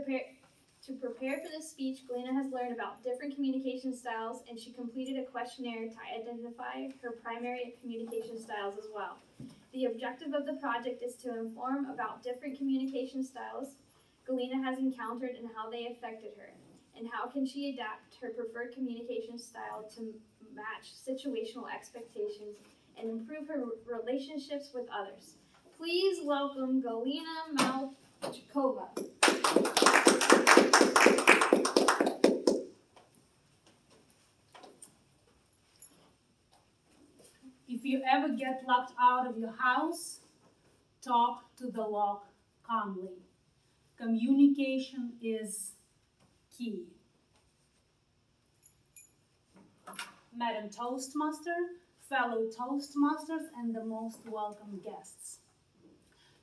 prepare for this speech, Galena has learned about different communication styles, and she completed a questionnaire to identify her primary communication styles as well. The objective of the project is to inform about different communication styles Galena has encountered and how they affected her, and how can she adapt her preferred communication style to match situational expectations and improve her relationships with others. Please welcome Galena Malchkova. If you ever get locked out of your house, talk to the lock calmly. Communication is key. Madam Toastmaster, fellow Toastmasters, and the most welcome guests.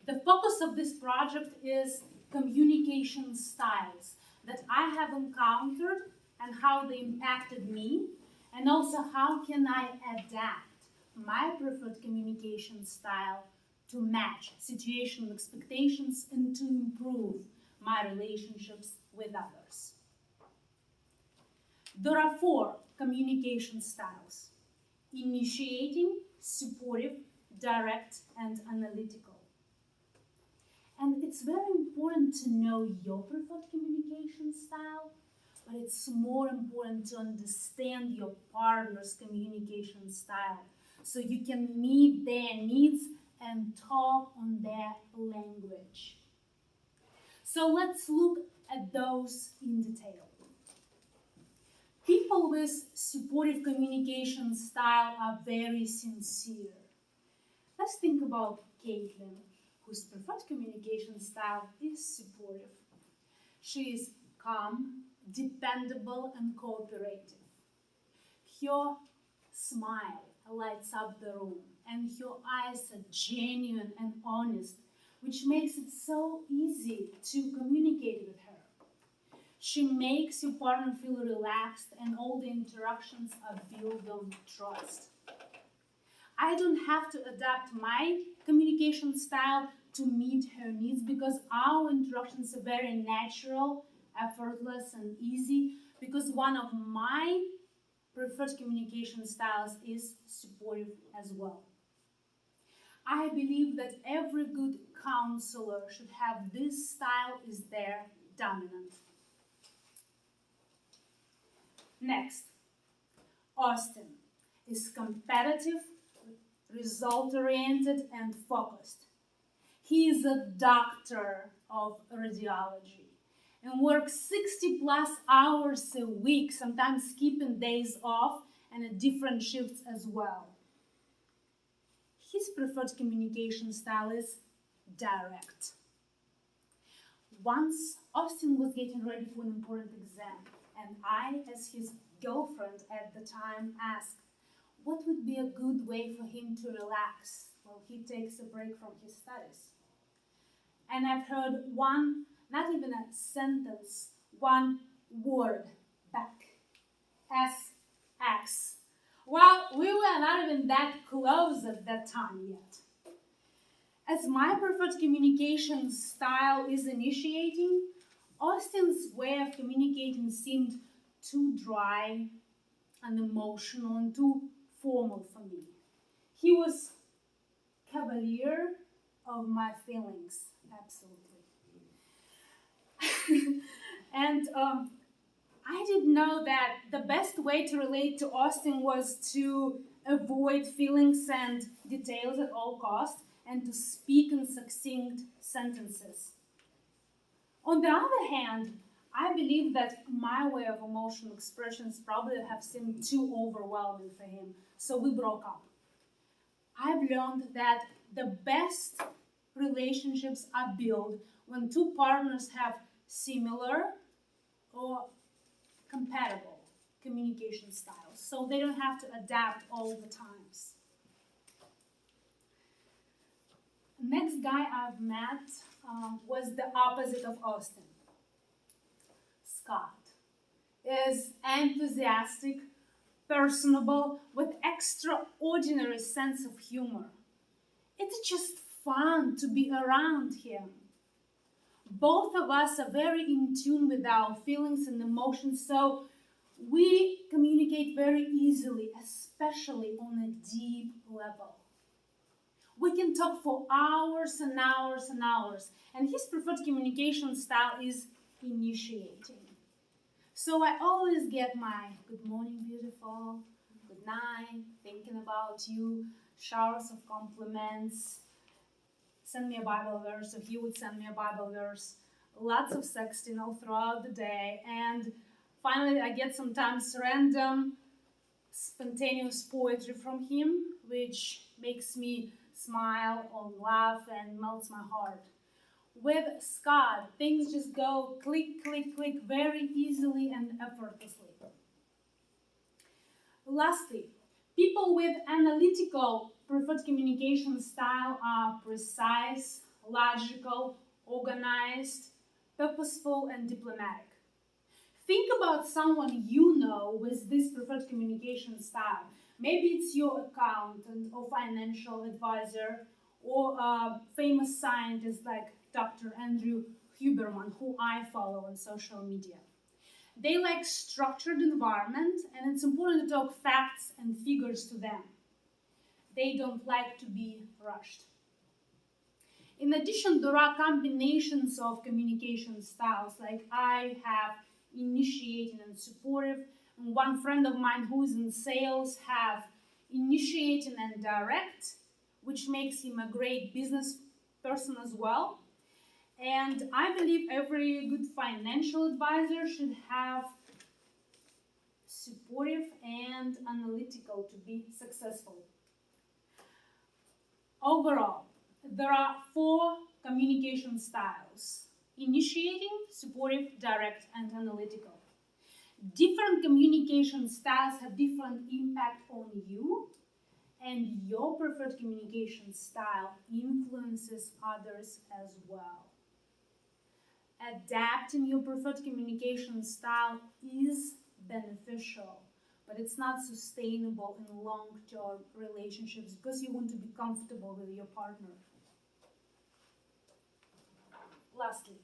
The focus of this project is communication styles that I have encountered and how they impacted me, and also how can I adapt my preferred communication style to match situational expectations and to improve my relationships with others. There are 4 communication styles: initiating, supportive, direct, and analytical. And it's very important to know your preferred communication style, but it's more important to understand your partner's communication style so you can meet their needs and talk on their language. So let's look at those in detail. People with supportive communication style are very sincere. Let's think about Caitlin, whose preferred communication style is supportive. She is calm, dependable, and cooperative. Her smile lights up the room, and her eyes are genuine and honest, which makes it so easy to communicate with her. She makes your partner feel relaxed, and all the interactions are built on trust. I don't have to adapt my communication style to meet her needs because our interactions are very natural, effortless, and easy, because one of my preferred communication styles is supportive as well. I believe that every good counselor should have this style as their dominant. Next, Austin is competitive, result-oriented, and focused. He is a doctor of radiology and works 60+ hours a week, sometimes skipping days off and at different shifts as well. His preferred communication style is direct. Once, Austin was getting ready for an important exam, and I, as his girlfriend at the time, asked what would be a good way for him to relax while he takes a break from his studies. And I've heard one, not even a sentence, one word back. SX. Well, we were not even that close at that time yet. As my preferred communication style is initiating, Austin's way of communicating seemed too dry, unemotional, and too formal for me. He was cavalier of my feelings, absolutely. And I didn't know that the best way to relate to Austin was to avoid feelings and details at all costs and to speak in succinct sentences. On the other hand, I believe that my way of emotional expressions probably have seemed too overwhelming for him, so we broke up. I've learned that the best relationships are built when 2 partners have similar or compatible communication styles, so they don't have to adapt all the times. Next guy I've met was the opposite of Austin. Scott is enthusiastic, personable, with extraordinary sense of humor. It's just fun to be around him. Both of us are very in tune with our feelings and emotions, so we communicate very easily, especially on a deep level. We can talk for hours and hours and hours, and his preferred communication style is initiating. So I always get my good morning, beautiful, good night, thinking about you, showers of compliments, send me a Bible verse, so he would send me a Bible verse, lots of sexting all throughout the day, and finally I get sometimes random, spontaneous poetry from him, which makes me smile or laugh and melts my heart. With Scott, things just go click, click, click very easily and effortlessly. Lastly, people with analytical preferred communication style are precise, logical, organized, purposeful, and diplomatic. Think about someone you know with this preferred communication style. Maybe it's your accountant or financial advisor or a famous scientist like Dr. Andrew Huberman, who I follow on social media. They like structured environment, and it's important to talk facts and figures to them. They don't like to be rushed. In addition, there are combinations of communication styles, like I have initiating and supportive, and one friend of mine who is in sales have initiating and direct, which makes him a great business person as well. And I believe every good financial advisor should have supportive and analytical to be successful. Overall, there are 4 communication styles: initiating, supportive, direct, and analytical. Different communication styles have different impact on you, and your preferred communication style influences others as well. Adapting your preferred communication style is beneficial, but it's not sustainable in long-term relationships because you want to be comfortable with your partner. Lastly,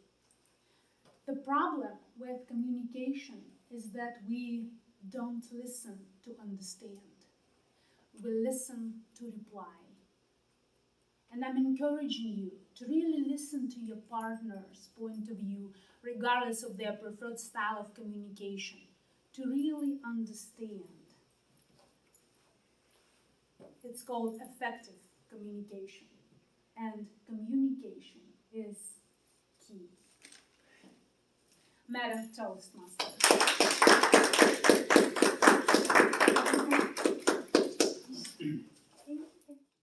the problem with communication is that we don't listen to understand. We listen to reply. And I'm encouraging you to really listen to your partner's point of view, regardless of their preferred style of communication, to really understand. It's called effective communication, and communication is key. Madam Toastmaster.